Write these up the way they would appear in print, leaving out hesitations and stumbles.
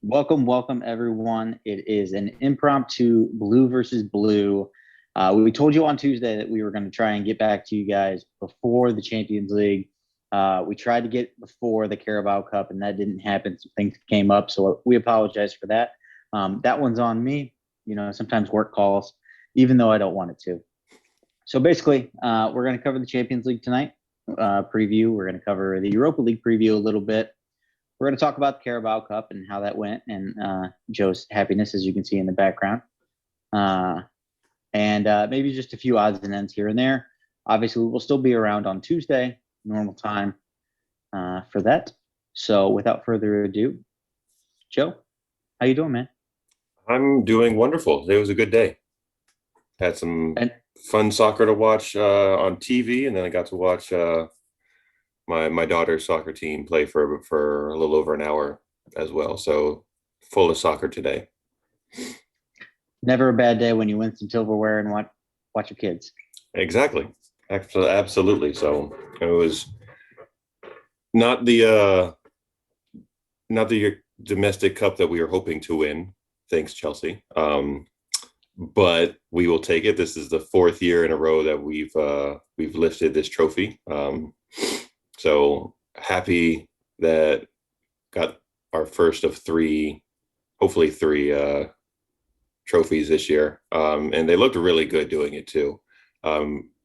Welcome, everyone. It is an impromptu blue versus blue. We told you on Tuesday that we were going to try and get back to you guys before the Champions League. We tried to get before the Carabao Cup, and that didn't happen. Some things came up, so we apologize for that. That one's on me. Sometimes work calls, even though I don't want it to. So basically, we're going to cover the Champions League tonight. Preview. We're going to cover the Europa League preview a little bit. We're going to talk about the Carabao Cup and how that went, and Joe's happiness, as you can see in the background, and maybe just a few odds and ends here and there. Obviously, we'll still be around on Tuesday, normal time, for that. So, without further ado, Joe, how you doing, man? I'm doing wonderful. Today was a good day. Had some And fun soccer to watch on TV, and then I got to watch my daughter's soccer team play for a little over an hour as well. So full of soccer today. never a bad day when you win some silverware and watch your kids. Exactly. Absolutely. So it was not the domestic cup that we were hoping to win. Thanks, Chelsea. But we will take it. This is the fourth year in a row that we've lifted this trophy. So happy that got our first of three, hopefully three trophies this year. And they looked really good doing it too.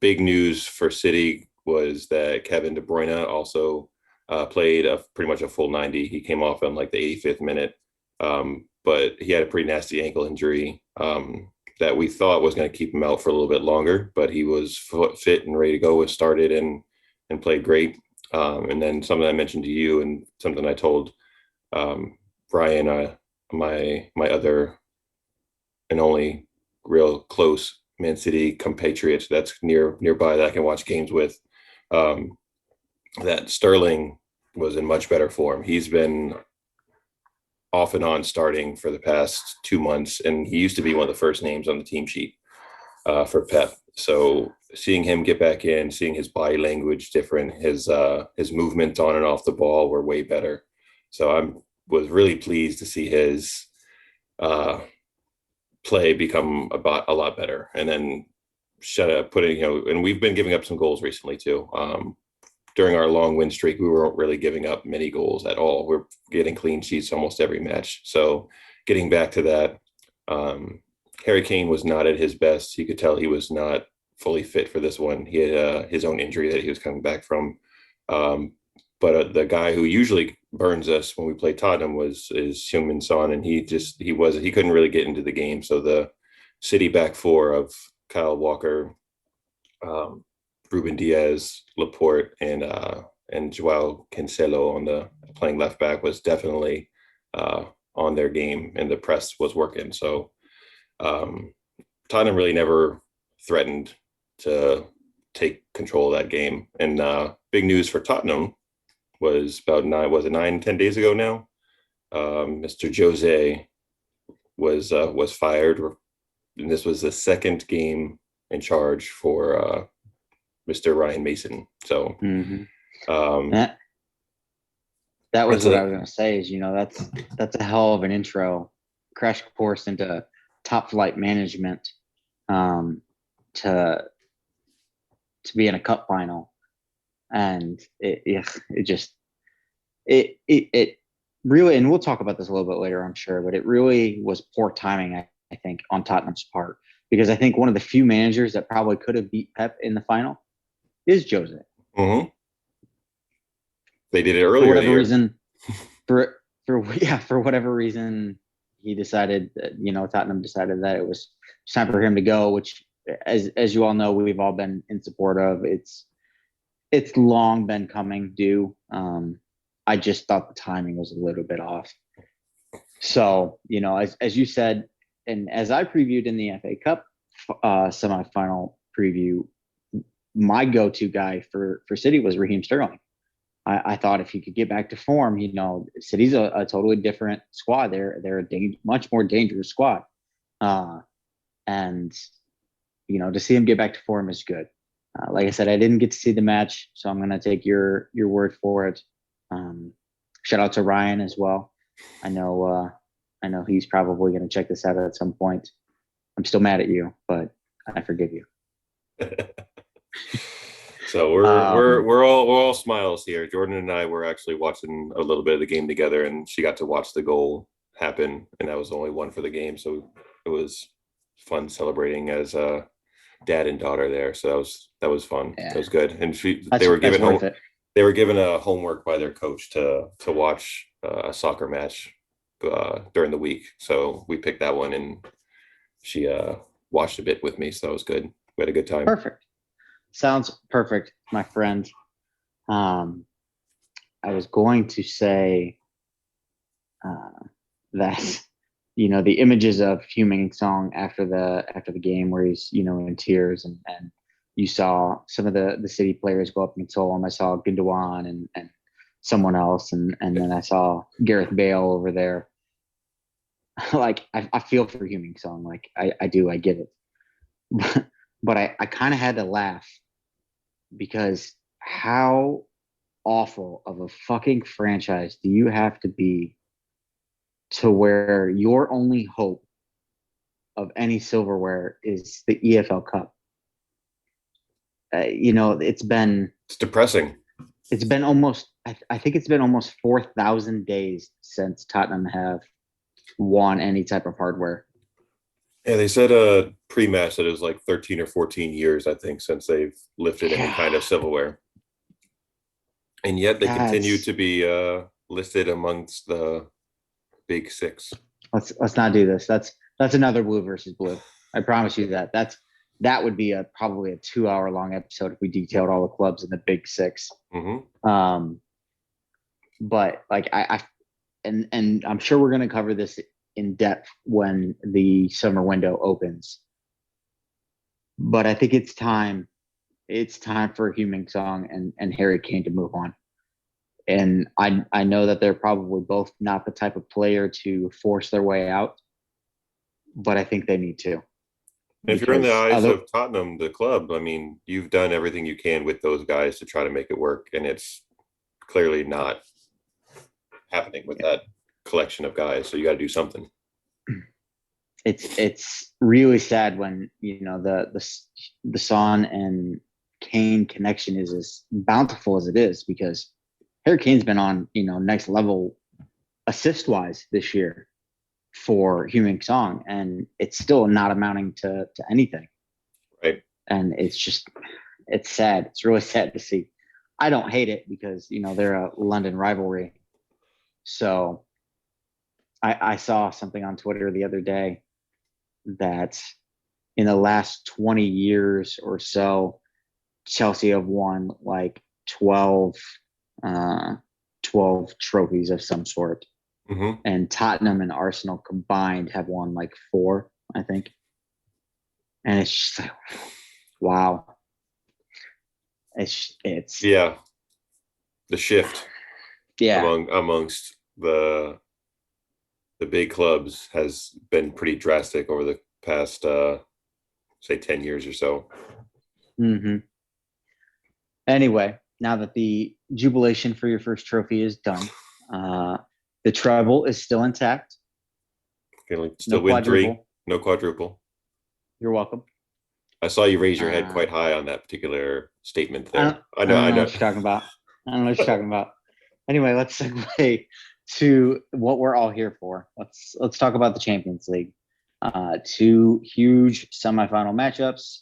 Big news for City was that Kevin De Bruyne also played pretty much a full 90. He came off in like the 85th minute, but he had a pretty nasty ankle injury that we thought was going to keep him out for a little bit longer. But he was fit and ready to go. Was started and played great. And then something I mentioned to you, and something I told Brian, my other and only real close Man City compatriot that's nearby that I can watch games with, that Sterling was in much better form. He's been off and on starting for the past 2 months, and he used to be one of the first names on the team sheet for Pep. So seeing him get back in, seeing his body language different, his movement on and off the ball were way better. So I was really pleased to see his play become a lot better. And then and we've been giving up some goals recently too. During our long win streak, we weren't really giving up many goals at all. We're getting clean sheets almost every match. So getting back to that, Harry Kane was not at his best. You could tell he was not fully fit for this one. He had his own injury that he was coming back from. But the guy who usually burns us when we play Tottenham is Heung-min Son, and he couldn't really get into the game. So the City back four of Kyle Walker, Ruben Diaz, Laporte, and Joao Cancelo on the playing left back was definitely on their game, and the press was working. So Tottenham really never threatened to take control of that game. And big news for Tottenham was about 9-10 days ago now. Mr. Jose was fired, and this was the second game in charge for Mr. Ryan Mason. So that was what I was going to say. Is that's a hell of an intro, crash course into top flight management, to be in a cup final, and it really, and we'll talk about this a little bit later, I'm sure, but it really was poor timing, I think, on Tottenham's part, because I think one of the few managers that probably could have beat Pep in the final is Jose. Mm-hmm. They did it earlier. For whatever reason, for whatever reason, he decided that, Tottenham decided that it was time for him to go, which, as you all know, we've all been in support of. It's long been coming due. I just thought the timing was a little bit off. So, as you said, and as I previewed in the FA Cup semifinal preview, my go-to guy for City was Raheem Sterling. I thought if he could get back to form, City's a totally different squad. They're a much more dangerous squad, and to see him get back to form is good. Like I said, I didn't get to see the match, so I'm going to take your word for it. Shout out to Ryan as well. I know I know he's probably going to check this out at some point. I'm still mad at you, but I forgive you. So Um, we're all smiles here. Jordan and I were actually watching a little bit of the game together, and she got to watch the goal happen, and that was the only one for the game. So it was fun celebrating as dad and daughter there. So that was fun. That yeah, was good. And that's worth it. they were given a homework by their coach to watch a soccer match during the week. So we picked that one, and she watched a bit with me. So that was good. We had a good time. Perfect. Sounds perfect, my friend. Um, I was going to say that the images of Heung-min Song after the game where he's in tears, and you saw some of the city players go up and console him. I saw Gundogan and someone else, and then I saw Gareth Bale over there. Like I feel for Heung-min Song, like I do, I get it, but I kind of had to laugh because how awful of a fucking franchise do you have to be to where your only hope of any silverware is the EFL Cup? It's been It's depressing. I think it's been almost 4,000 days since Tottenham have won any type of hardware. Yeah, they said pre-match that it was like 13 or 14 years, I think, since they've lifted any kind of silverware. And yet they continue That's to be listed amongst the big six. let's not do this. That's another blue versus blue. I promise you that. That would be probably a 2 hour long episode if we detailed all the clubs in the big six. Mm-hmm. But like and I'm sure we're going to cover this in depth when the summer window opens. But I think it's time. It's time for Heung-min Song and Harry Kane to move on. And I know that they're probably both not the type of player to force their way out, but I think they need to. If you're in the Because eyes of Tottenham, the club, I mean, you've done everything you can with those guys to try to make it work, and it's clearly not happening with that collection of guys. So you got to do something. it's really sad when the Son and Kane connection is as bountiful as it is, because Harry Kane's been on next level assist wise this year for Heung-min Song, and it's still not amounting to anything. Right. And it's sad. It's really sad to see. I don't hate it because they're a London rivalry. So I saw something on Twitter the other day that in the last 20 years or so, Chelsea have won like 12 trophies of some sort. Mm-hmm. And Tottenham and Arsenal combined have won like 4, I think. And it's just like, wow. It's Yeah, the shift yeah. amongst the big clubs has been pretty drastic over the past say 10 years or so. Mm-hmm. Anyway, now that the jubilation for your first trophy is done, the treble is still intact. Still No win 3, quadruple. no quadruple. You're welcome. I saw you raise your head Uh, quite high on that particular statement I there. don't, I I know, don't I know know. what you're talking about. I don't know what you're talking about. Anyway, let's segue to what we're all here for. Let's talk about the Champions League. 2 huge semifinal matchups.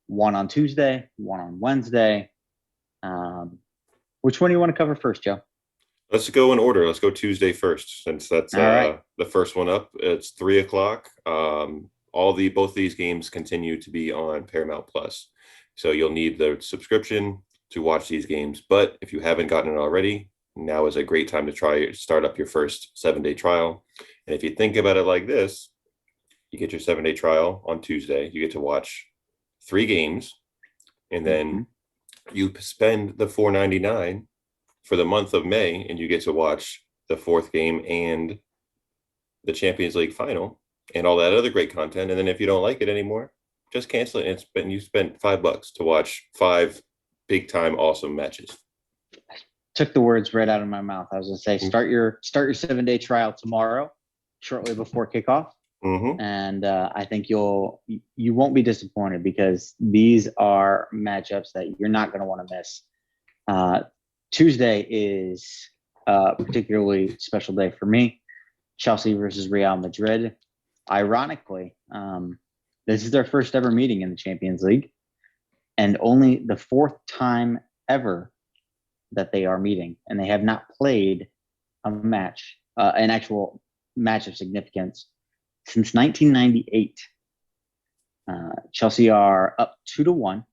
One on Tuesday, one on Wednesday. Which one do you want to cover first, Joe? Let's go in order. Let's go Tuesday first, since that's All right. the first one up. It's 3:00. Both these games continue to be on Paramount Plus, so you'll need the subscription to watch these games. But if you haven't gotten it already, now is a great time to start up your first 7-day trial. And if you think about it like this, you get your 7-day trial on Tuesday. You get to watch 3 games, and Mm-hmm. then you spend the $4.99 for the month of May, and you get to watch the 4th game and the Champions League final and all that other great content. And then if you don't like it anymore, just cancel it. And you spent $5 to watch 5 big time awesome matches. Took the words right out of my mouth. I was gonna say start your 7-day trial tomorrow. shortly before kickoff. Mm-hmm. And I think you won't be disappointed because these are matchups that you're not going to want to miss. Tuesday is a particularly special day for me. Chelsea versus Real Madrid. Ironically, this is their first ever meeting in the Champions League, and only the fourth time ever that they are meeting, and they have not played a match, an actual match of significance since 1998. Chelsea are up 2-1.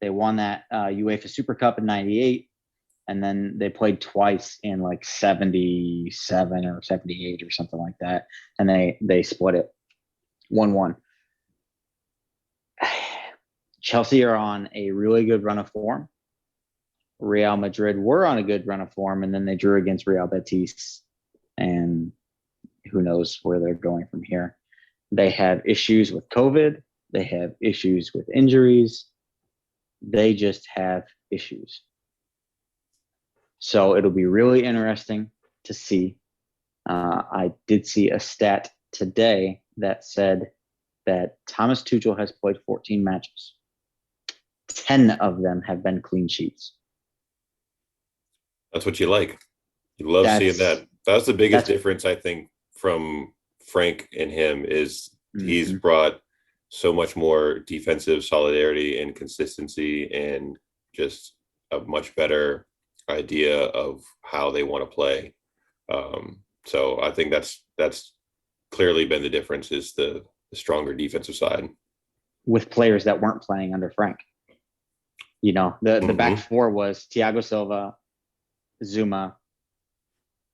They won that UEFA Super Cup in '98, and then they played twice in like '77 or '78 or something like that, and they split it 1-1. Chelsea are on a really good run of form. Real Madrid were on a good run of form, and then they drew against Real Betis, and who knows where they're going from here. They have issues with COVID. They have issues with injuries. They just have issues. So it'll be really interesting to see. I did see a stat today that said that Thomas Tuchel has played 14 matches. 10 of them have been clean sheets. That's what you like. You love seeing that. That's the biggest difference, I think, from Frank and him is he's brought so much more defensive solidarity and consistency and just a much better idea of how they want to play. So I think that's clearly been the difference is the stronger defensive side. With players that weren't playing under Frank. You know, the back four was Thiago Silva, Zuma,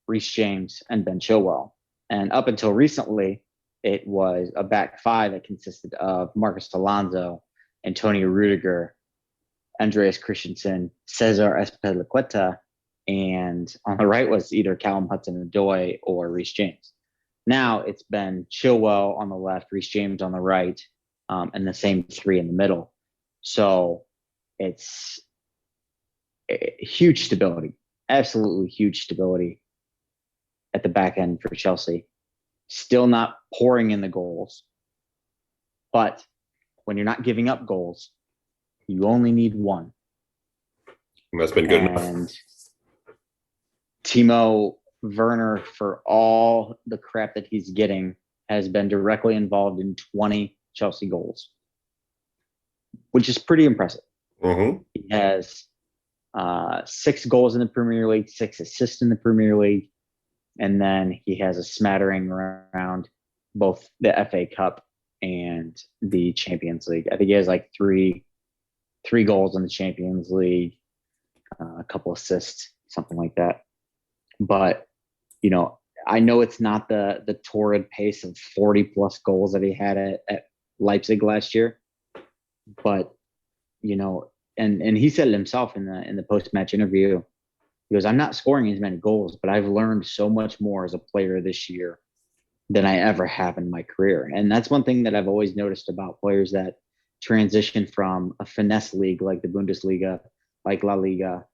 Reece James, and Ben Chilwell. And up until recently, it was a back five that consisted of Marcus Alonso, Antonio Rudiger, Andreas Christensen, Cesar Azpilicueta, and on the right was either Callum Hudson-Odoi or Reece James. Now it's been Chilwell on the left, Reece James on the right, and the same three in the middle. So it's huge stability, absolutely huge stability at the back end for Chelsea. Still not pouring in the goals, but when you're not giving up goals, you only need one. And that's been good enough. And Timo Werner, for all the crap that he's getting, has been directly involved in 20 Chelsea goals, which is pretty impressive. He has 6 goals in the Premier League, 6 assists in the Premier League, and then he has a smattering around both the FA Cup and the Champions League. I think he has like three goals in the Champions League, a couple assists, something like that. But, you know, I know it's not the torrid pace of 40 plus goals that he had at Leipzig last year, but, you know, and he said it himself in the post-match interview. He goes, I'm not scoring as many goals, but I've learned so much more as a player this year than I ever have in my career. And that's one thing that I've always noticed about players that transition from a finesse league like the Bundesliga, like La Liga.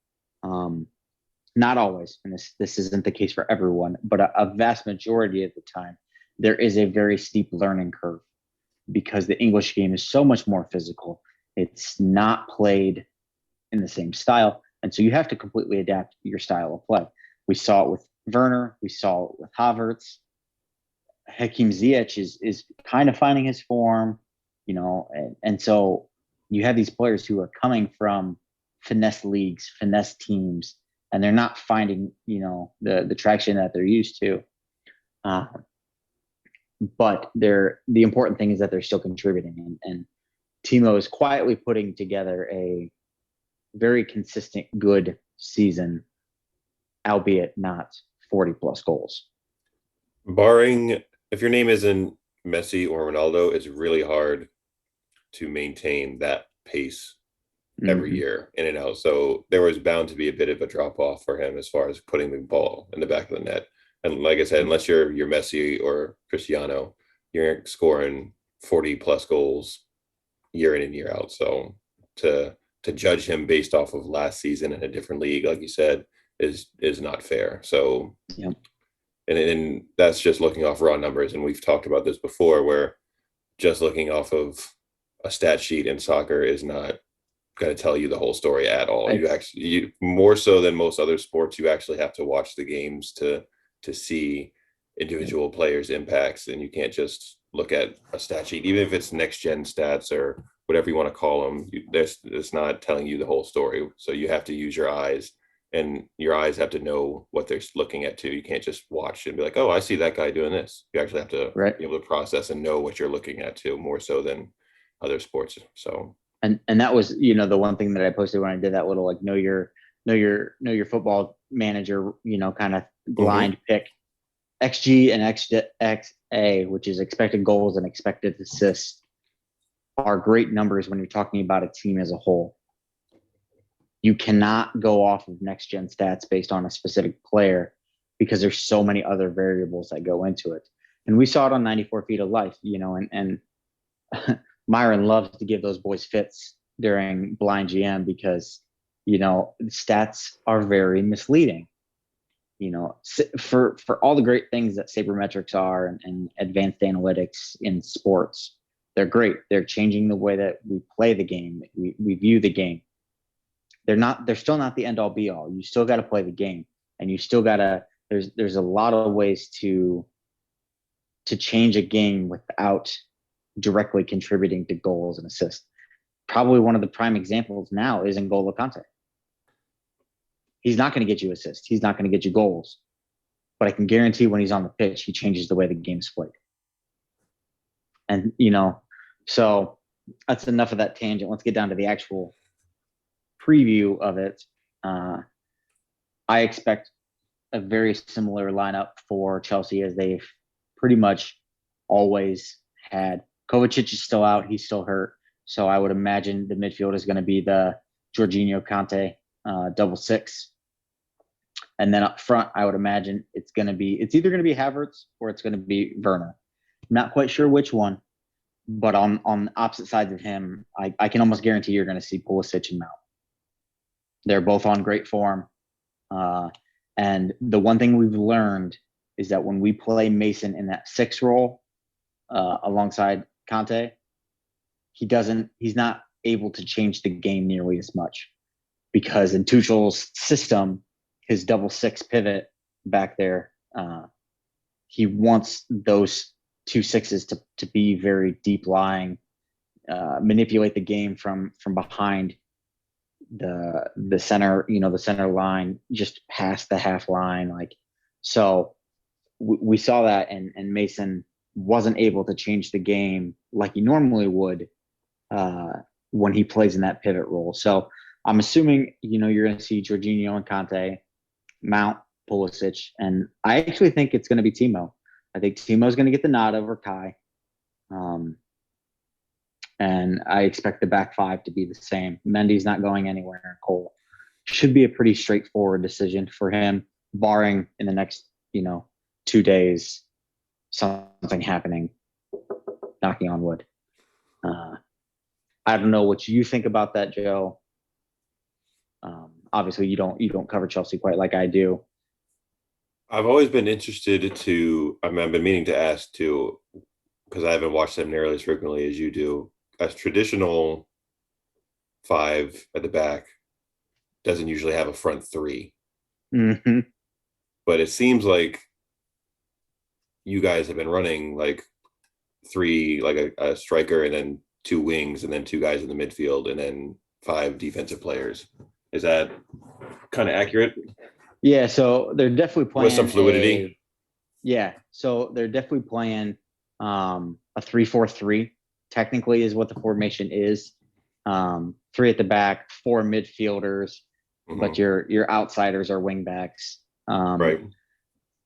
Not always, and this isn't the case for everyone, but a vast majority of the time, there is a very steep learning curve because the English game is so much more physical. It's not played in the same style. And so you have to completely adapt your style of play. We saw it with Werner. We saw it with Havertz. Hakim Ziyech is kind of finding his form, you know, and so you have these players who are coming from finesse leagues, finesse teams, and they're not finding, you know, the traction that they're used to. But the important thing is that they're still contributing. And Timo is quietly putting together a very consistent, good season, albeit not 40 plus goals. Barring, if your name isn't Messi or Ronaldo, it's really hard to maintain that pace every year in and out. So there was bound to be a bit of a drop off for him as far as putting the ball in the back of the net. And like I said, unless you're Messi or Cristiano, you're scoring 40 plus goals year in and year out. So to judge him based off of last season in a different league, like you said, is not fair. So And that's just looking off raw numbers. And we've talked about this before, where just looking off of a stat sheet in soccer is not going to tell you the whole story at all. It's You more so than most other sports, you actually have to watch the games to see individual players' impacts, and you can't just look at a stat sheet, even if it's next gen stats or whatever you want to call them. It's not telling you the whole story, so you have to use your eyes, and your eyes have to know what they're looking at too. You can't just watch and be like, "Oh, I see that guy doing this." You actually have to right. be able to process and know what you're looking at too, more so than other sports. So And that was, the one thing that I posted when I did that little, like, know your football manager, kind of mm-hmm. blind pick. XG and XA, which is expected goals and expected assists, are great numbers when you're talking about a team as a whole. You cannot go off of next gen stats based on a specific player because there's so many other variables that go into it. And we saw it on 94 Feet of Life, and Myron loves to give those boys fits during blind GM because, stats are very misleading. For all the great things that sabermetrics are and advanced analytics in sports, they're great. They're changing the way that we play the game, we view the game. They're still not the end all be all. You still got to play the game, and you still got to, there's a lot of ways to change a game without directly contributing to goals and assists. Probably one of the prime examples now is N'Golo Kante. He's not going to get you assists. He's not going to get you goals. But I can guarantee when he's on the pitch, he changes the way the game's played. And, so that's enough of that tangent. Let's get down to the actual preview of it. I expect a very similar lineup for Chelsea as they've pretty much always had. Kovacic is still out. He's still hurt. So I would imagine the midfield is going to be the Jorginho Kante double six. And then up front, I would imagine it's either going to be Havertz or it's going to be Werner. Not quite sure which one, but on opposite sides of him, I can almost guarantee you're going to see Pulisic and Mount. They're both on great form. And the one thing we've learned is that when we play Mason in that 6 role alongside Kante, he's not able to change the game nearly as much, because in Tuchel's system, his double 6 pivot back there, he wants those 2 6s to be very deep lying, manipulate the game from behind the center, the center line, just past the half line. So we saw that, and Mason wasn't able to change the game like he normally would when he plays in that pivot role. So I'm assuming, you're going to see Jorginho and Kante, Mount, Pulisic, and I actually think it's going to be Timo. I think Timo's going to get the nod over Kai. And I expect the back 5 to be the same. Mendy's not going anywhere. Cole should be a pretty straightforward decision for him, barring in the next, 2 days, something happening, knocking on wood. I don't know what you think about that, Joe. Obviously, you don't cover Chelsea quite like I do. I've always been interested to. I've been meaning to ask too, because I haven't watched them nearly as frequently as you do. A traditional 5 at the back doesn't usually have a front 3, Mm-hmm. but it seems like you guys have been running like 3, like a striker and then 2 wings and then 2 guys in the midfield and then 5 defensive players. Is that kind of accurate? Yeah, so they're definitely With some playing fluidity? so they're definitely playing a 3-4-3. Technically, is what the formation is. 3 at the back, 4 midfielders, but your outsiders are wing backs. Right.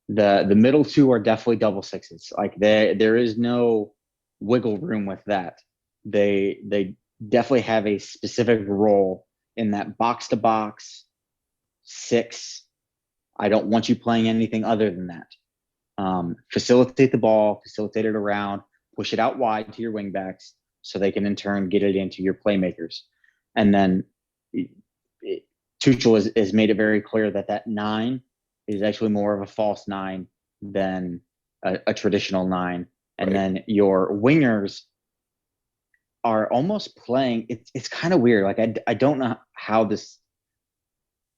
The middle 2 are definitely double 6s. Like there is no wiggle room with that. They definitely have a specific role in that box to box 6. I don't want you playing anything other than that. Facilitate the ball, facilitate it around, push it out wide to your wingbacks so they can in turn get it into your playmakers. And then Tuchel has made it very clear that 9 is actually more of a false 9 than a traditional nine. And Right. then your wingers are almost playing. It's kind of weird. Like I don't know how this.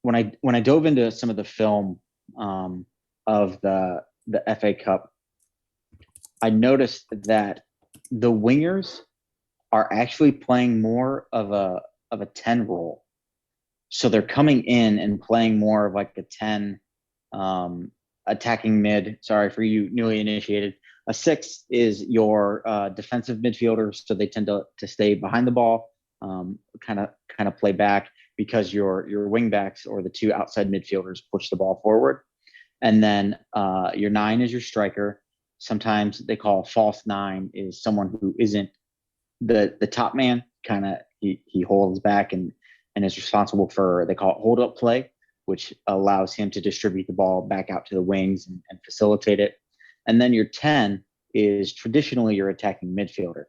When I dove into some of the film of the FA Cup, I noticed that the wingers are actually playing more of a 10 role. So they're coming in and playing more of like a 10 attacking mid. Sorry for you newly initiated. A six is your defensive midfielders, so they tend to stay behind the ball, kind of play back because your wing backs or the two outside midfielders push the ball forward. And then your nine is your striker. Sometimes they call a false nine is someone who isn't the top man. Kind of he holds back and is responsible for, they call it hold up play, which allows him to distribute the ball back out to the wings and facilitate it. And then your 10 is traditionally your attacking midfielder.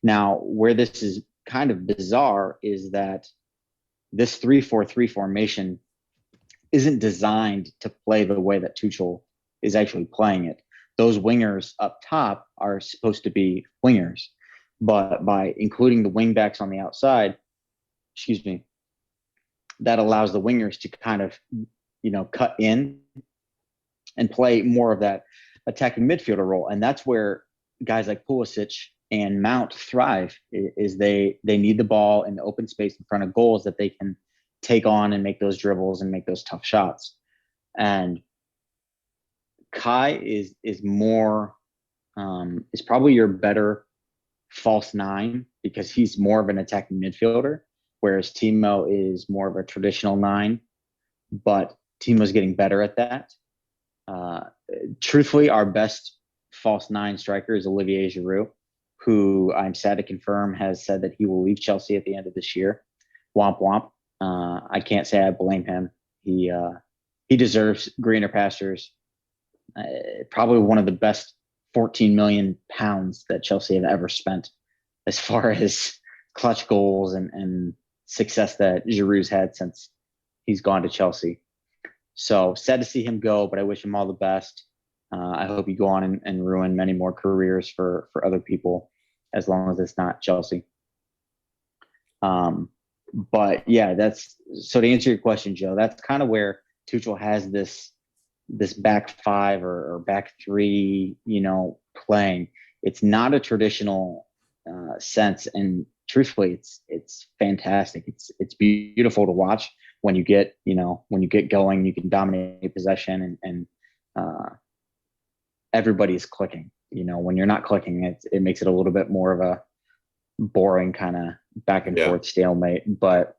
Now, where this is kind of bizarre is that this 3-4-3 formation isn't designed to play the way that Tuchel is actually playing it. Those wingers up top are supposed to be wingers, but by including the wing backs on the outside, excuse me, that allows the wingers to kind of, cut in and play more of that attacking midfielder role. And that's where guys like Pulisic and Mount thrive, is they need the ball in the open space in front of goals that they can take on and make those dribbles and make those tough shots. And Kai is more is probably your better false nine because he's more of an attacking midfielder, whereas Timo is more of a traditional nine. But Timo's getting better at that. Uh, Truthfully, our best false nine striker is Olivier Giroud, who I'm sad to confirm has said that he will leave Chelsea at the end of this year. Womp womp. I can't say I blame him. He deserves greener pastures. Probably one of the best 14 million pounds that Chelsea have ever spent, as far as clutch goals and success that Giroud's had since he's gone to Chelsea. So sad to see him go, but I wish him all the best. I hope you go on and ruin many more careers for other people, as long as it's not Chelsea. But yeah, that's so to answer your question, Joe. That's kind of where Tuchel has this back five or back three, playing. It's not a traditional sense, and truthfully, it's fantastic. It's beautiful to watch when you get going. You can dominate possession, and everybody's clicking. When you're not clicking, it makes it a little bit more of a boring kind of back and forth stalemate. But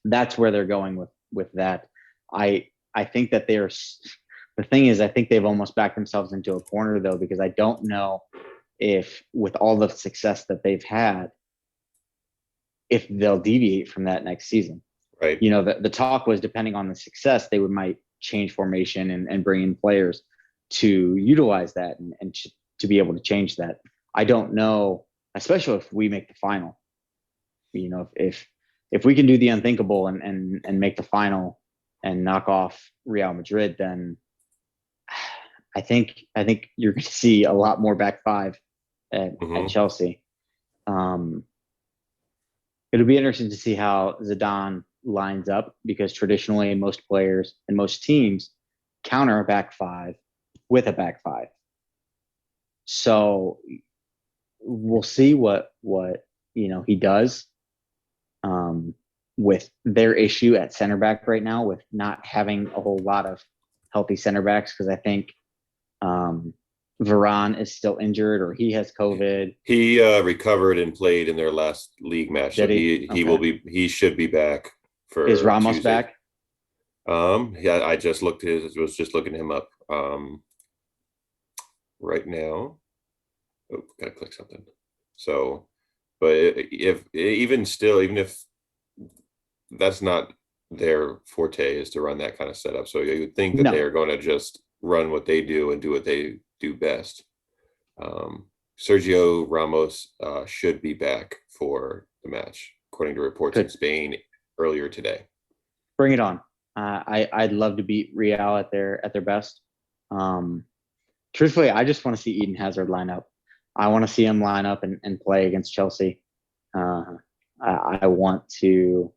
that's where they're going with that. I think that the thing is, I think they've almost backed themselves into a corner, though, because I don't know if, with all the success that they've had, if they'll deviate from that next season. Right. The talk was, depending on the success, they might change formation and bring in players to utilize that and to be able to change that. I don't know, especially if we make the final. If we can do the unthinkable and make the final and knock off Real Madrid, then I think you're going to see a lot more back five at Chelsea. It'll be interesting to see how Zidane lines up, because traditionally most players and most teams counter a back five with a back five. So we'll see what he does with their issue at center back right now, with not having a whole lot of healthy center backs, because I think Varane is still injured, or he has COVID. He recovered and played in their last league match, so he should be back for. Is Ramos Tuesday. back? Yeah, I just was just looking him up right now. Oh, gotta click something. So, but even if that's not their forte, is to run that kind of setup, so you would think that they are going to just run what they do and do what they do best. Sergio Ramos should be back for the match, according to reports in Spain earlier today. Bring it on. I'd love to beat Real at their best. truthfully, I just want to see Eden Hazard line up. I want to see him line up and play against Chelsea. Uh, I want to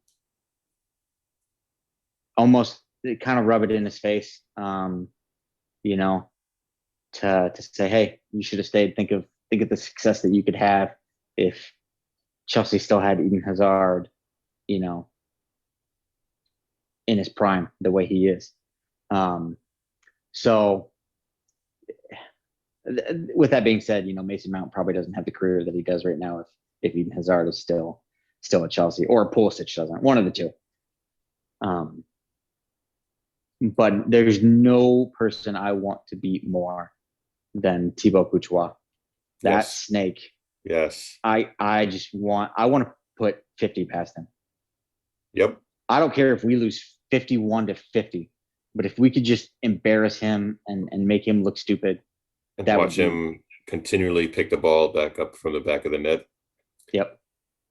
almost kind of rub it in his face, you know, to say, hey, you should have stayed. Think of the success that you could have if Chelsea still had Eden Hazard, you know, in his prime the way he is. Um, so with that being said, Mason Mount probably doesn't have the career that he does right now if Eden Hazard is still at Chelsea, or Pulisic doesn't. One of the two. Um, but there's no person I want to beat more than Thibaut Courtois. That Yes. snake. Yes. I want to put 50 past him. Yep. I don't care if we lose 51-50, but if we could just embarrass him and make him look stupid, And that would watch be. him continually pick the ball back up from the back of the net. Yep.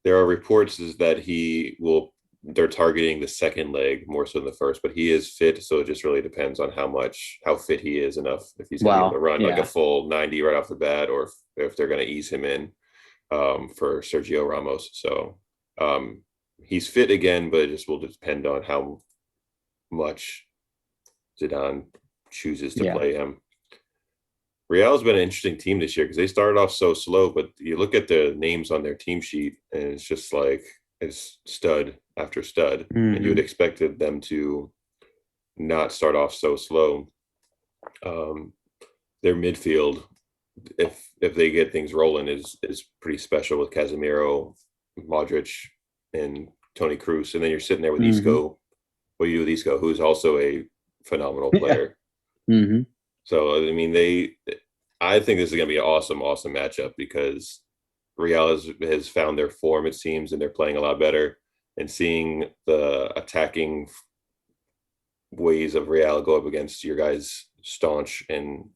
There are reports is that they're targeting the second leg more so than the first, but he is fit, so it just really depends on how fit he is enough, if he's going to be able to Well, run like a yeah. full 90 right off the bat, or if they're going to ease him in for Sergio Ramos. So he's fit again, but it just will depend on how much Zidane chooses to Yeah. play him. Real's been an interesting team this year because they started off so slow, but you look at the names on their team sheet and it's just like it's stud after stud, and you would Mm-hmm. expected them to not start off so slow. Um, their midfield, if they get things rolling, is pretty special with Casemiro, Modric, and Tony Cruz, and then you're sitting there with Mm-hmm. Isco. What do you do with Isco, who's also a phenomenal Yeah. player? Mm-hmm. So I mean, I think this is going to be an awesome, awesome matchup because Real has found their form, it seems, and they're playing a lot better. And seeing the attacking ways of Real go up against your guys' staunch and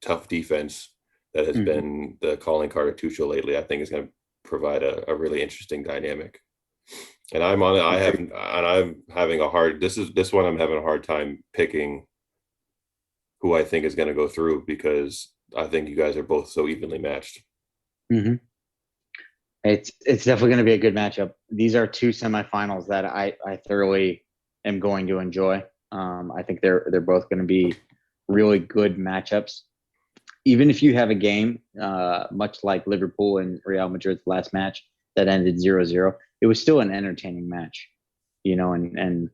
tough defense that has Mm-hmm. been the calling card of Tuchel lately, I think is going to provide a really interesting dynamic. And Agreed. I'm having a hard. This one I'm having a hard time picking who I think is going to go through because I think you guys are both so evenly matched. Mm-hmm. It's definitely going to be a good matchup. These are two semifinals that I thoroughly am going to enjoy. I think they're both going to be really good matchups. Even if you have a game, much like Liverpool and Real Madrid's last match that ended 0-0, it was still an entertaining match, and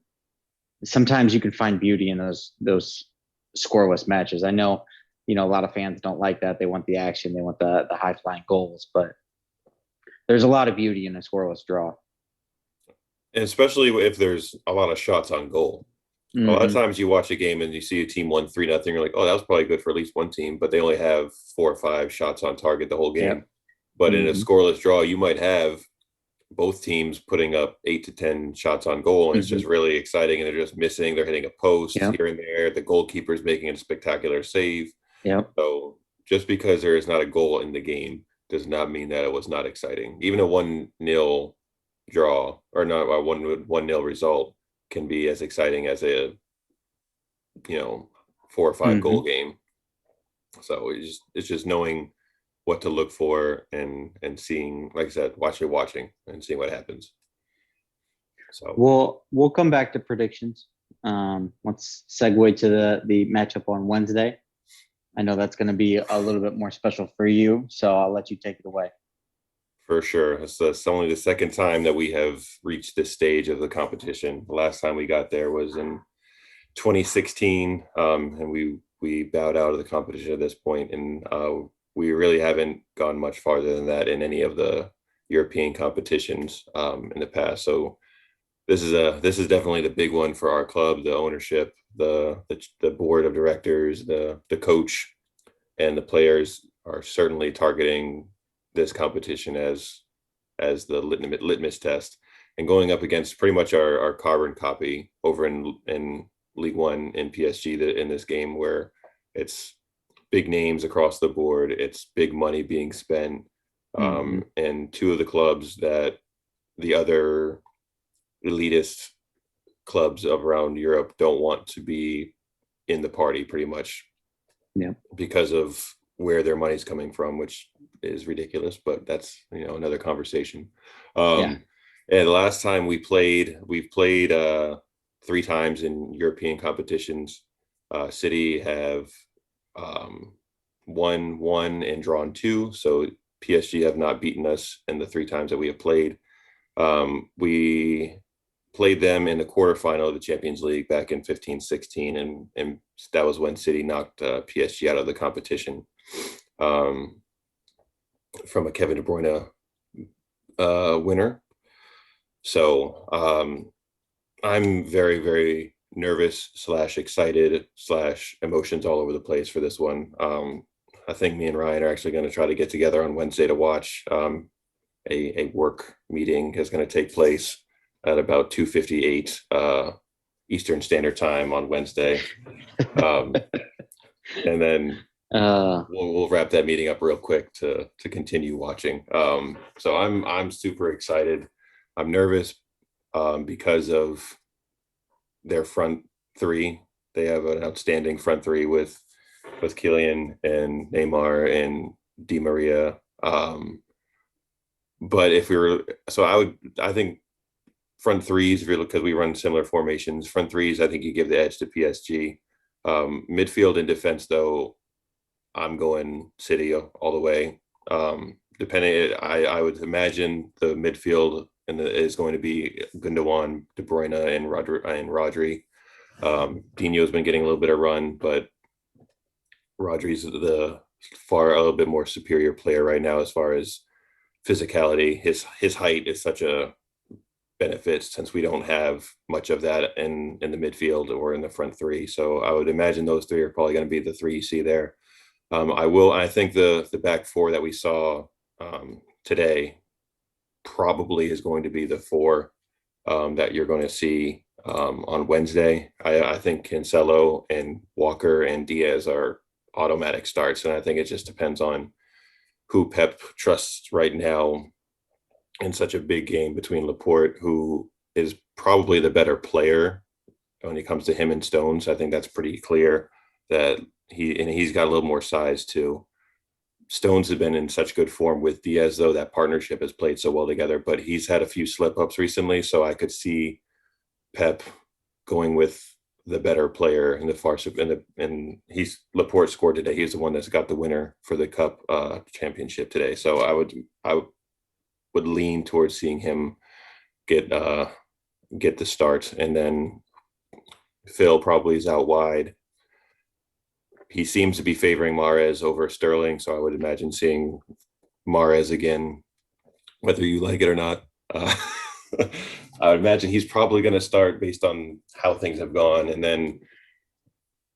sometimes you can find beauty in those scoreless matches. I know, a lot of fans don't like that. They want the action, they want the high flying goals, but there's a lot of beauty in a scoreless draw. And especially if there's a lot of shots on goal. A lot of Mm-hmm. times you watch a game and you see a team won 3-0, you're like, oh, that was probably good for at least one team, but they only have 4 or 5 shots on target the whole game. Yep. But in a Mm-hmm. scoreless draw, you might have both teams putting up 8 to 10 shots on goal, and it's Mm-hmm. just really exciting. And they're just missing. They're hitting a post Yep. here and there. The goalkeeper's making a spectacular save. Yep. So just because there is not a goal in the game does not mean that it was not exciting. Even a 1-0 draw, or not a 1-0 result, can be as exciting as a 4 or 5 goal Mm-hmm. game. So it's just knowing what to look for and seeing, like I said, watching and seeing what happens. So We'll come back to predictions. Let's segue to the matchup on Wednesday. I know that's going to be a little bit more special for you, so I'll let you take it away. for sure, it's only the second time that we have reached this stage of the competition. The last time we got there was in 2016, and we bowed out of the competition at this point, and we really haven't gone much farther than that in any of the European competitions in the past. So this is definitely the big one for our club, the ownership, the board of directors, the coach, and the players are certainly targeting this competition as the litmus test, and going up against pretty much our carbon copy over in League One in PSG in this game, where it's big names across the board, it's big money being spent, Mm-hmm. and two of the clubs that the other elitist clubs of around Europe don't want to be in the party, pretty much. Yeah. because of where their money's coming from, which is ridiculous, but that's, another conversation. Yeah. And the last time we've played 3 times in European competitions. City have um, won one and drawn two, so PSG have not beaten us in the 3 times that we have played. We played them in the quarterfinal of the Champions League back in 15-16, and that was when City knocked PSG out of the competition um, from a Kevin De Bruyne winner. So I'm very, very nervous slash excited slash emotions all over the place for this one. I think me and Ryan are actually going to try to get together on Wednesday to watch. A work meeting is going to take place at about 2:58 Eastern Standard Time on Wednesday. And then Uh, we'll wrap that meeting up real quick to continue watching. So I'm super excited. I'm nervous because of their front three. They have an outstanding front three with Kylian and Neymar and Di Maria. But if we were, so I think front threes, if you're because we run similar formations, front threes, I think you give the edge to PSG. Midfield and defense, though, I'm going City all the way. Depending, I would imagine the midfield is going to be Gundogan, De Bruyne, and Rodri. Dino's been getting a little bit of run, but Rodri's a little bit more superior player right now as far as physicality. His height is such a benefit since we don't have much of that in the midfield or in the front three. So I would imagine those three are probably going to be the three you see there. I think the back four that we saw today probably is going to be the four that you're going to see on Wednesday. I think Cancelo and Walker and Diaz are automatic starts, and I think it just depends on who Pep trusts right now in such a big game between Laporte, who is probably the better player when it comes to him and Stones. I think that's pretty clear that he's got a little more size too. Stones has been in such good form with Diaz, though that partnership has played so well together, but he's had a few slip ups recently. So I could see Pep going with the better player in the far and he's Laporte scored today. He's the one that's got the winner for the cup championship today. So I would lean towards seeing him get the start, and then Phil probably is out wide. He seems to be favoring Mahrez over Sterling, so I would imagine seeing Mahrez again, whether you like it or not. I would imagine he's probably going to start based on how things have gone, and then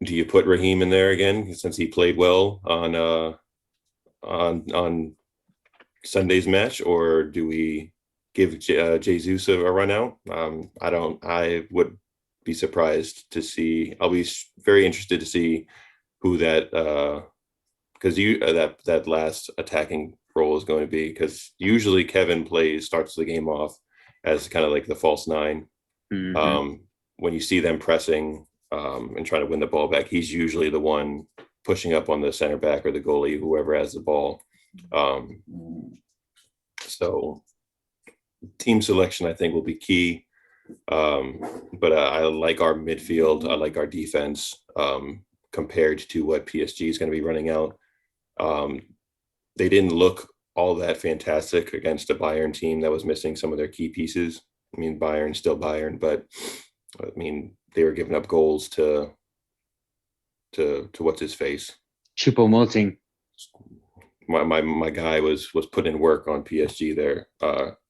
do you put Raheem in there again since he played well on Sunday's match, or do we give Jesus a run out? I don't. I would be surprised to see. I'll be very interested to see who that because that last attacking role is going to be, because usually Kevin starts the game off as kind of like the false nine. mhm. Um, when you see them pressing and trying to win the ball back, he's usually the one pushing up on the center back or the goalie, whoever has the ball. Um, so team selection, I think, will be key. But I like our midfield. I like our defense compared to what PSG is going to be running out. Um, they didn't look all that fantastic against a Bayern team that was missing some of their key pieces. I mean, Bayern still Bayern, but I mean, they were giving up goals to what's his face. Choupo-Moting. My guy was putting in work on PSG there,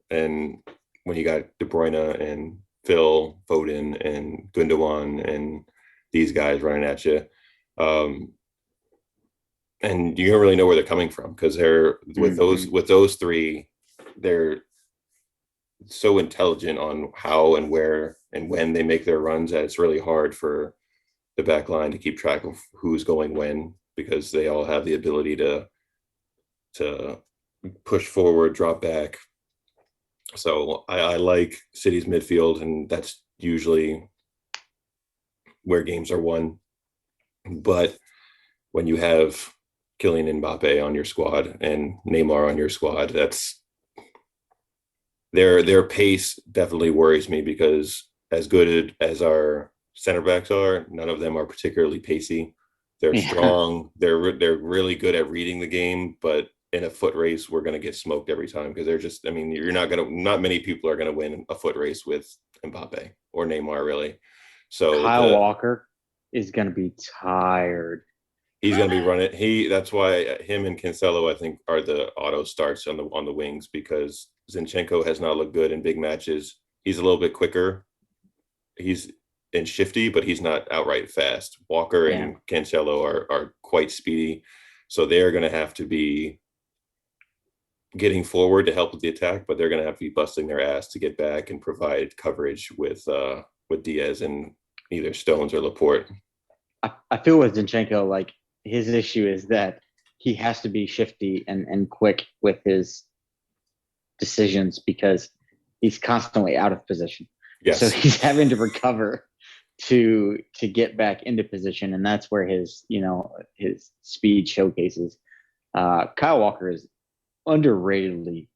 and when you got De Bruyne and Phil Foden and Gundogan and these guys running at you, and you don't really know where they're coming from, because they're Mhm. with those three, they're so intelligent on how and where and when they make their runs that it's really hard for the back line to keep track of who's going when, because they all have the ability to push forward, drop back. So I like City's midfield, and that's usually where games are won. But when you have Kylian Mbappe on your squad and Neymar on your squad, that's their pace definitely worries me because as good as our center backs are, none of them are particularly pacey. They're Yeah, strong. They're really good at reading the game, but in a foot race, we're gonna get smoked every time because they're just. I mean, not many people are gonna win a foot race with Mbappe or Neymar really. So Kyle the Walker is going to be tired. he's gonna be running. That's why him and Cancelo I think are the auto starts on the wings because Zinchenko has not looked good in big matches. He's a little bit quicker. He's and shifty, but he's not outright fast. Walker Yeah, and Cancelo are quite speedy, so they're going to have to be getting forward to help with the attack, but they're going to have to be busting their ass to get back and provide coverage with Diaz and either Stones or Laporte. I feel with Zinchenko, like his issue is that he has to be shifty and quick with his decisions because he's constantly out of position. So Yes, he's having to recover to get back into position, and that's where his speed showcases. Kyle Walker is underratedly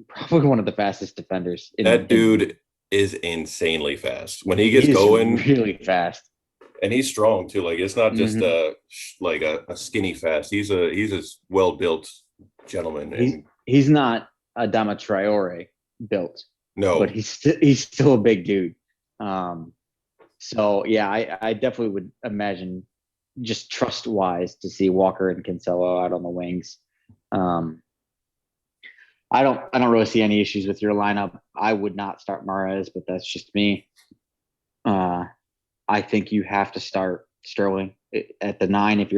probably one of the fastest defenders that in dude is insanely fast when he gets he is going, really fast. and he's strong too. Like it's not just Mm-hmm. a skinny fast. He's a well built gentleman, He's and he's not a Dama Traore built, but no, he's still a big dude. Um, so yeah, I definitely would imagine just trust wise to see Walker and Cancelo out on the wings. Um, I don't really see any issues with your lineup. I would not start Mahrez, but that's just me. Uh, I think you have to start Sterling at the 9 if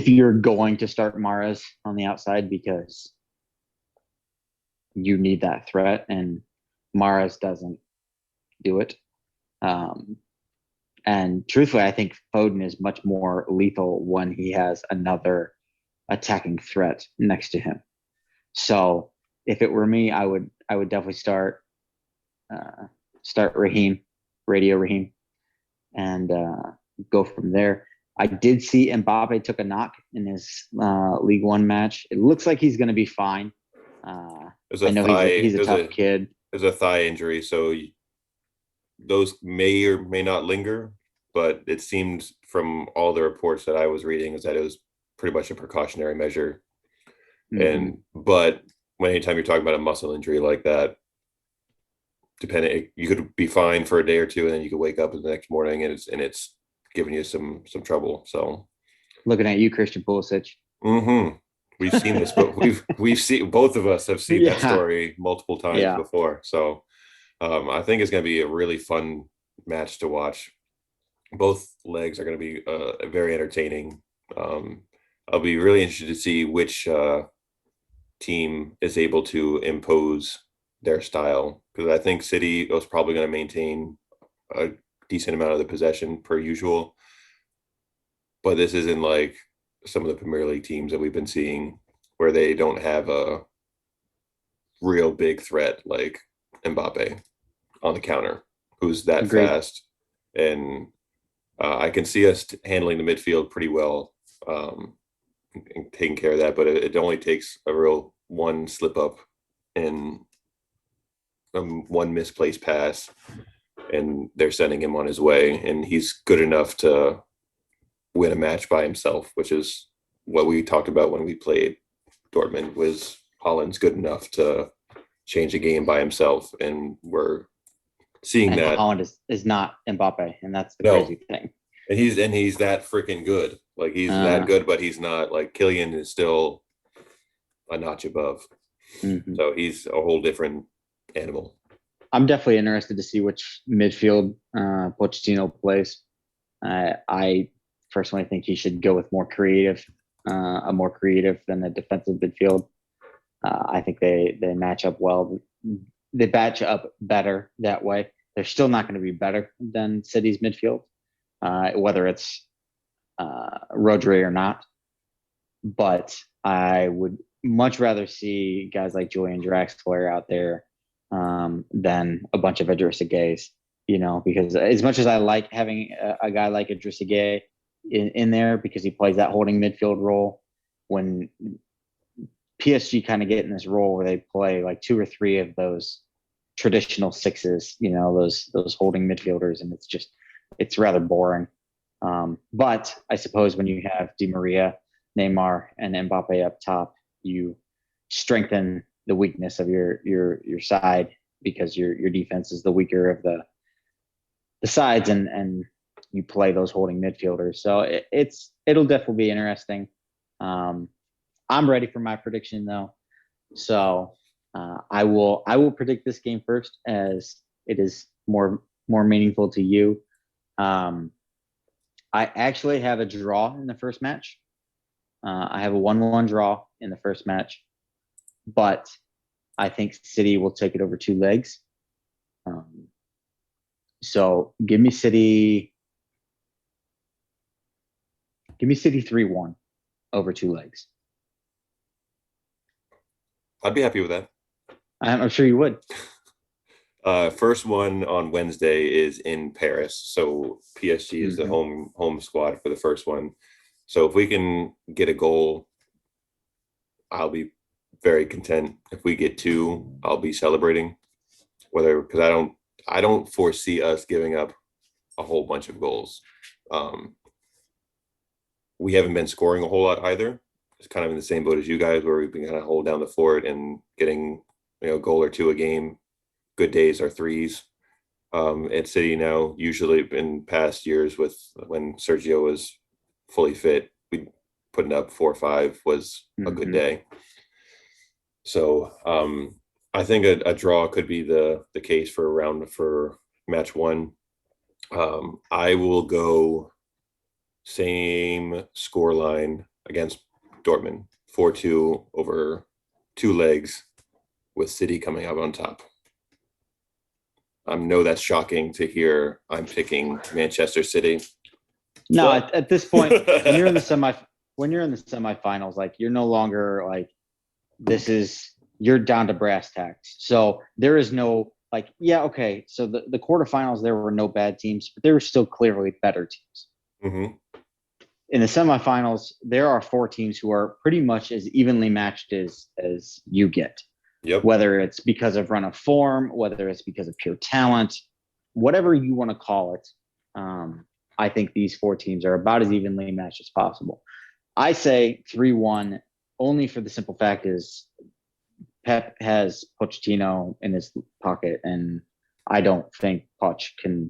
you're going to start Mahrez on the outside because you need that threat, and Mahrez doesn't do it. Um, and truthfully, I think Foden is much more lethal when he has another attacking threat next to him. So if it were me, I would definitely start Raheem, Radio Raheem, and go from there. I did see Mbappe took a knock in his League One match. It looks like he's going to be fine. Uh, there's I a know he's thigh. a tough kid. There's a thigh injury, so those may or may not linger. But it seemed from all the reports that I was reading is that it was pretty much a precautionary measure. Mm-hmm. And but when anytime you're talking about a muscle injury like that, depending, you could be fine for a day or two, and then you could wake up the next morning and it's giving you some trouble. So Looking at you, Christian Pulisic. mm-hmm. We've seen this, but we've seen both of us have seen that Yeah, story multiple times yeah, before. So I think it's going to be a really fun match to watch. Both legs are going to be very entertaining. Um, I'll be really interested to see which team is able to impose their style because I think City is probably going to maintain a decent amount of the possession per usual, but this isn't like some of the Premier League teams that we've been seeing where they don't have a real big threat like Mbappe on the counter, who's that agreed. fast. And I can see us handling the midfield pretty well, and taking care of that. But it only takes a real one slip up and one misplaced pass, and they're sending him on his way. And he's good enough to win a match by himself, which is what we talked about when we played Dortmund. Was Holland's good enough to change a game by himself, and we're seeing And that. Holland is not Mbappe, and that's the No, crazy thing. and he's that freaking good. Like he's that Uh, good, but he's not like Killian is still a notch above. mhm. So he's a whole different animal. I'm definitely interested to see which midfield Pochettino plays. I personally think he should go with a more creative than a defensive midfield. I think they match up well. They match up better that way. They're still not going to be better than City's midfield, whether it's Rodri or not. But I would much rather see guys like Julian Draxler out there than a bunch of Idrissa Gueye. Because as much as I like having a guy like Idrissa Gueye, in there because he plays that holding midfield role. When PSG kind of get in this role where they play like two or three of those traditional sixes, those holding midfielders, and it's rather boring. But I suppose when you have Di Maria, Neymar, and Mbappe up top, you strengthen the weakness of your side because your defense is the weaker of the sides, and you play those holding midfielders. So it'll definitely be interesting. I'm ready for my prediction though, so I will predict this game first as it is more meaningful to you. I actually have a draw in the first match. I have a 1-1 draw in the first match, but I think City will take it over two legs. So give me City 3-1 over two legs. I'd be happy with that. I'm sure you would. First one on Wednesday is in Paris, so PSG is the home squad for the first one. So if we can get a goal, I'll be very content. If we get two, I'll be celebrating. Because I don't foresee us giving up a whole bunch of goals. We haven't been scoring a whole lot either. It's kind of in the same boat as you guys, where we've been kind of hold down the fort and getting a goal or two a game. Good days are threes. At City now, usually in past years when Sergio was fully fit, we putting up 4 or 5 was a good day. So I think a draw could be the case for match one. I will go same score line against Dortmund, 4-2 over two legs, with City coming out on top. I know that's shocking to hear. I'm picking Manchester City. No, at this point, when you're in the semifinals, like you're no longer like you're down to brass tacks. So there is no like, yeah, okay. So the quarterfinals, there were no bad teams, but there were still clearly better teams. Mm-hmm. In the semifinals, there are 4 teams who are pretty much as evenly matched as you get. Yep. Whether it's because of run of form, whether it's because of pure talent, whatever you want to call it, I think these 4 teams are about as evenly matched as possible. I say 3-1 only for the simple fact is Pep has Pochettino in his pocket, and I don't think Poch can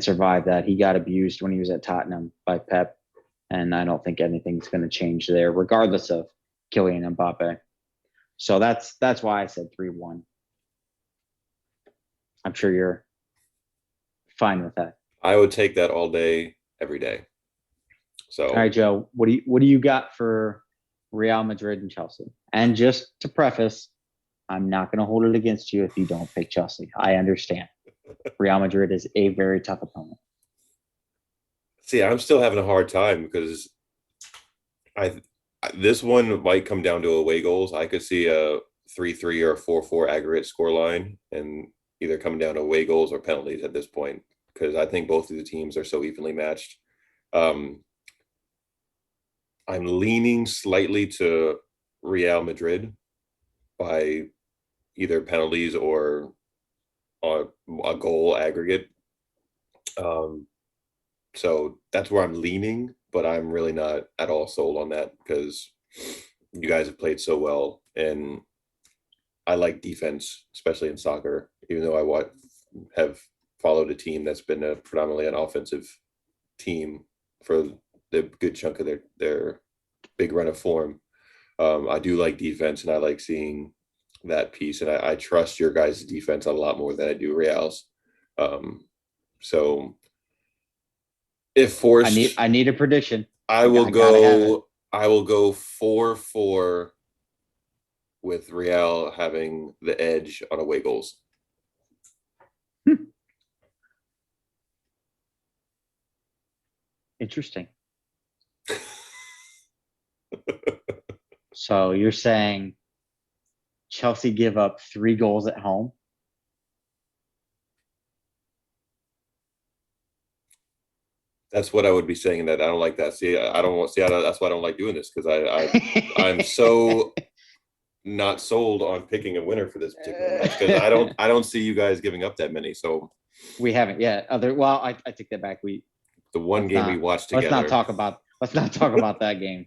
survive that. He got abused when he was at Tottenham by Pep, and I don't think anything's going to change there, regardless of Kylian Mbappe. So that's why I said 3-1. I'm sure you're fine with that. I would take that all day, every day. So all right, Joe, what do you got for Real Madrid and Chelsea? And just to preface, I'm not going to hold it against you if you don't pick Chelsea. I understand. Real Madrid is a very tough opponent. See, I'm still having a hard time because this one might come down to away goals. I could see a 3-3 or a 4-4 aggregate score line, and either coming down to away goals or penalties at this point, because I think both of the teams are so evenly matched. I'm leaning slightly to Real Madrid by either penalties or a goal aggregate. So that's where I'm leaning, but I'm really not at all sold on that because you guys have played so well, and I like defense, especially in soccer, even though I have followed a team that's been predominantly an offensive team for the good chunk of their big run of form. I do like defense, and I like seeing that piece, and I trust your guys' defense a lot more than I do Real's. So if forced, I need a prediction. I will go 4-4 with Real having the edge on away goals. Interesting. So you're saying Chelsea give up 3 goals at home? That's what I would be saying. That I don't like that. See, I don't want. See, that's why I don't like doing this because I'm so not sold on picking a winner for this particular match because I don't see you guys giving up that many. So We haven't yet. Well, I take that back. the one Let's game we not watched let's not together, talk about let's not talk about that game.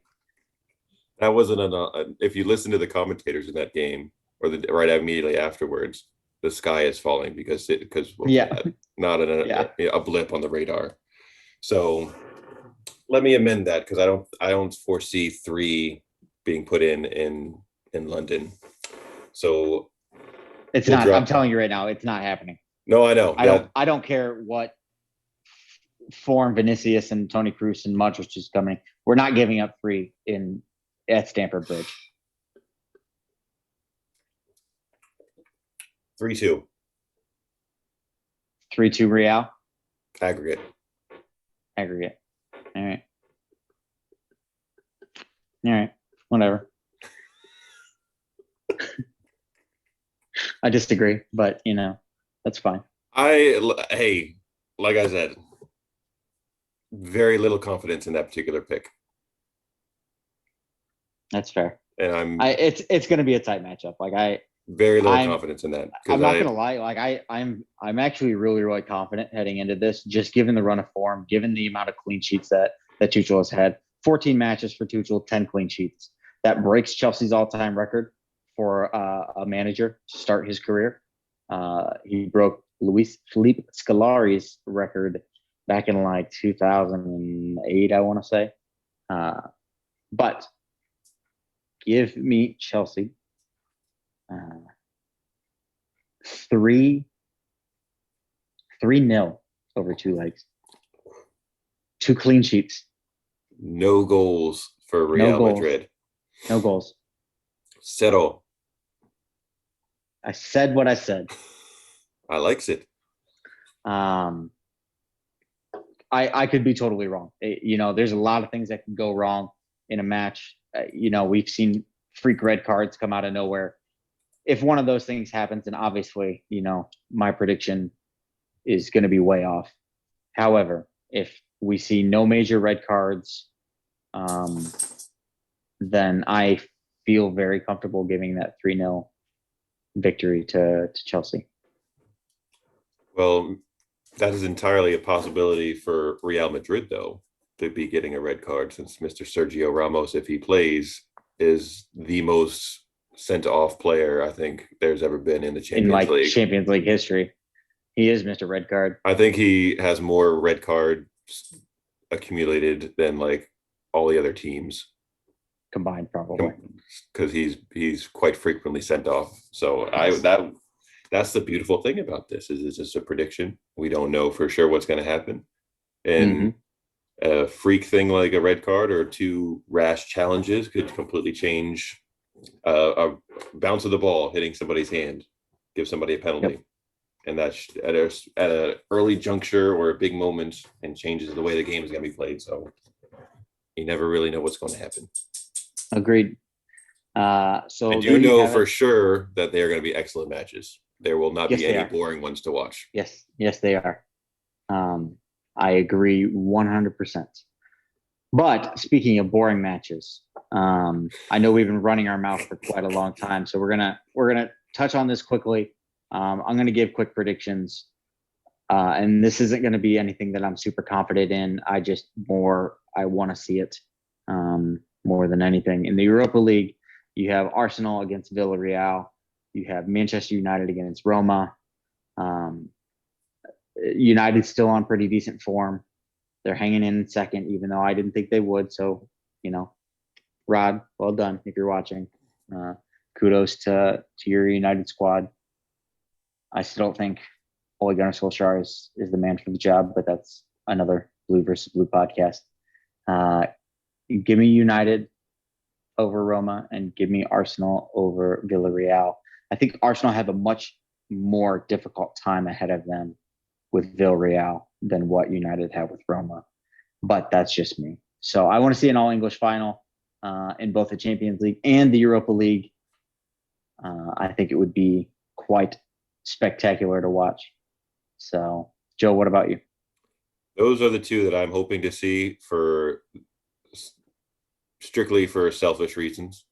that wasn't if you listen to the commentators in that game or the right immediately afterwards, the sky is falling because of Yeah, that, not yeah. a blip on the radar. So let me amend that because I don't foresee three being put in London. So It's we'll not. I'm drop. telling you right now, it's not happening. No, I know I don't. that I don't care what form Vinicius and Tony Cruz and Modric is coming. We're not giving up three at Stamford Bridge. 3-2 3-2 Real aggregate. aggregate. All right. All right. Whatever. I disagree, but that's fine. Hey, like I said, very little confidence in that particular pick, That's fair. and I'm It's going to be a tight matchup. very little I'm confidence in that I'm because not gonna lie. I'm actually really really confident heading into this, just given the run of form, given the amount of clean sheets that Tuchel has had. 14 matches for Tuchel, 10 clean sheets. That breaks Chelsea's all-time record for a manager to start his career. He broke Luis Felipe Scolari's record back in like 2008, I want to say. But give me Chelsea. 3-0 over 2 legs. 2 clean sheets. no goals for No Real goals. Madrid. No goals. Settle. I said what I said. I likes it. I could be totally wrong. There's a lot of things that can go wrong in a match. We've seen freak red cards come out of nowhere. If one of those things happens, then obviously, my prediction is going to be way off. However, if we see no major red cards, then I feel very comfortable giving that 3-0 victory to Chelsea. Well, that is entirely a possibility for Real Madrid, though, to be getting a red card since Mr. Sergio Ramos, if he plays, is the most sent off player I think there's ever been in the In Champions League. Champions League history, he is Mr. Red Card. I think he has more red cards accumulated than like all the other teams Combined, probably. because he's quite frequently sent off. So that's the beautiful thing about this is it's just a prediction. We don't know for sure what's going to happen, and a freak thing like a red card or 2 rash challenges could completely change a bounce of the ball hitting somebody's hand, give somebody a penalty. Yep. And that's at an early juncture or a big moment and changes the way the game is going to be played. So you never really know what's going to happen. Agreed. So I do know for sure that they are going to be excellent matches. There will not be any boring ones to watch. Yes, they are. I agree 100%. But speaking of boring matches, I know we've been running our mouth for quite a long time, so we're gonna touch on this quickly. I'm gonna give quick predictions, and this isn't gonna be anything that I'm super confident in. I want to see it more than anything. In the Europa League, you have Arsenal against Villarreal. You have Manchester United against Roma. United's still on pretty decent form. They're hanging in second, even though I didn't think they would. So, Rod, well done if you're watching. Kudos to your United squad. I still don't think Ole Gunnar Solskjaer is the man for the job, but that's another Blue versus Blue podcast. Give me United over Roma and give me Arsenal over Villarreal. I think Arsenal have a much more difficult time ahead of them with Villarreal than what United have with Roma. But that's just me. So I want to see an all-English final in both the Champions League and the Europa League. I think it would be quite spectacular to watch. So, Joe, what about you? Those are the two that I'm hoping to see for strictly for selfish reasons,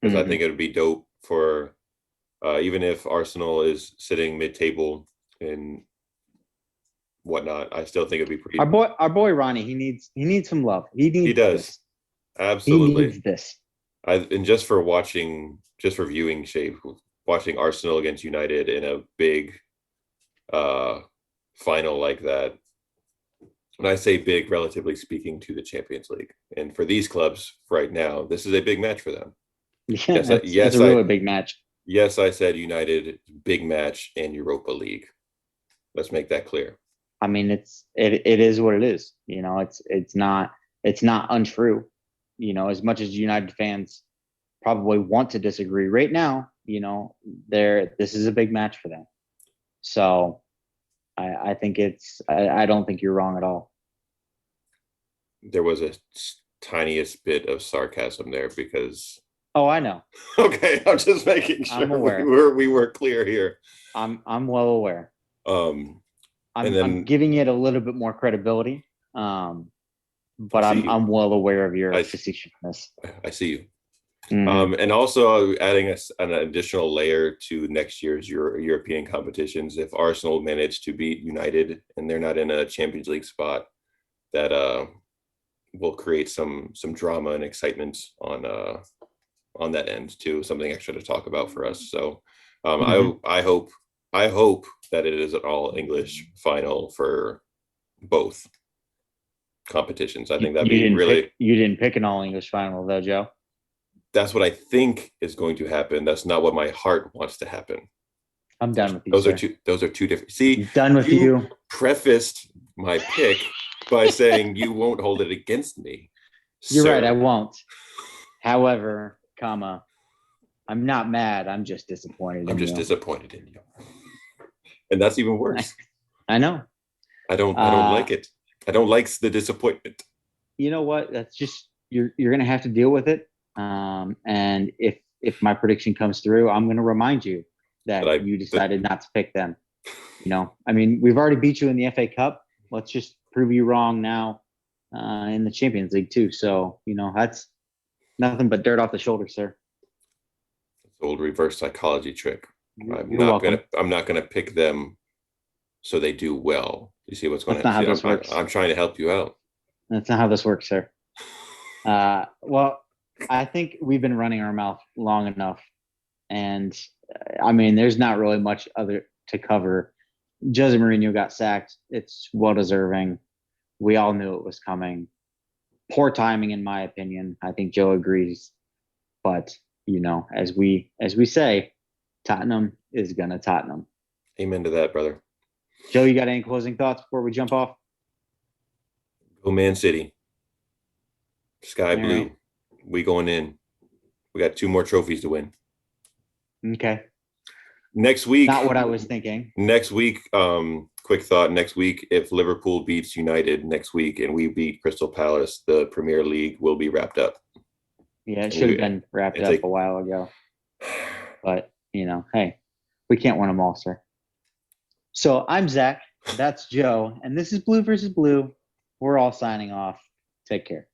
because I Mm-hmm. think it would be dope for even if Arsenal is sitting mid-table and whatnot, I still think it'd be pretty. Our boy Ronnie, he needs some love. He He needs does this. He absolutely. needs this. And just for watching, just for viewing shape, watching Arsenal against United in a big uh final like that. When I say big, relatively speaking, to the Champions League, and for these clubs right now, this is a big match for them. Yeah, Yes, it's a really big match. yes, I said United big match and Europa League. Let's make that clear. I mean, it is what it is. It's not untrue. As much as United fans probably want to disagree right now, this is a big match for them. So I think I don't think you're wrong at all. There was a tiniest bit of sarcasm there because Oh, I know. okay, I'm just making I'm sure aware. we were clear here. I'm well aware. Um, and I'm then giving it a little bit more credibility. I But see I'm you. I'm well aware of your I facetiousness. I see you. Mm-hmm. And also adding an additional layer to next year's European competitions. If Arsenal manage to beat United and they're not in a Champions League spot, that will create some drama and excitement on that end too. Something extra to talk about for us. So Mm-hmm. I hope that it is an all English final for both competitions. I You, think that'd you be didn't really. pick you didn't pick an all English final though, Joe. That's what I think is going to happen. That's not what my heart wants to happen. I'm done with you, Those are sir. two. Those are two different. See, I'm done with you you. prefaced my pick by saying you won't hold it against me, You're right, I sir. won't. However, I'm not mad. I'm just disappointed I'm in just you. disappointed in you, and that's even worse. I know. I don't like Uh, it. I don't like the disappointment. you know what? That's just you're gonna have to deal with it. And if my prediction comes through, I'm gonna remind you That that I you that decided not to pick them. I mean, we've already beat you in the FA Cup. Let's just prove you wrong now in the Champions League too. So that's nothing but dirt off the shoulder, sir. old reverse psychology trick. You're welcome. I'm not gonna pick them so they do well. You see what's going That's to not how see? this works. I'm trying to help you out. That's not how this works, sir. Well, I think we've been running our mouth long enough, and I mean, there's not really much other to cover. Jose Mourinho got sacked. It's well deserving. We all knew it was coming. Poor timing, in my opinion. I think Joe agrees. But as we say, Tottenham is gonna Tottenham. Amen to that, brother. Joe, you got any closing thoughts before we jump off? Go Man City, Sky All right. Blue. We going in. We got two more trophies to win. Okay. Next week, Not what I was thinking. quick thought. Next week, if Liverpool beats United next week and we beat Crystal Palace, the Premier League will be wrapped up. Yeah, it And should have been wrapped it's up like a while ago. But hey, we can't win them all, sir. So I'm Zach. That's Joe, and this is Blue versus Blue. We're all signing off. Take care.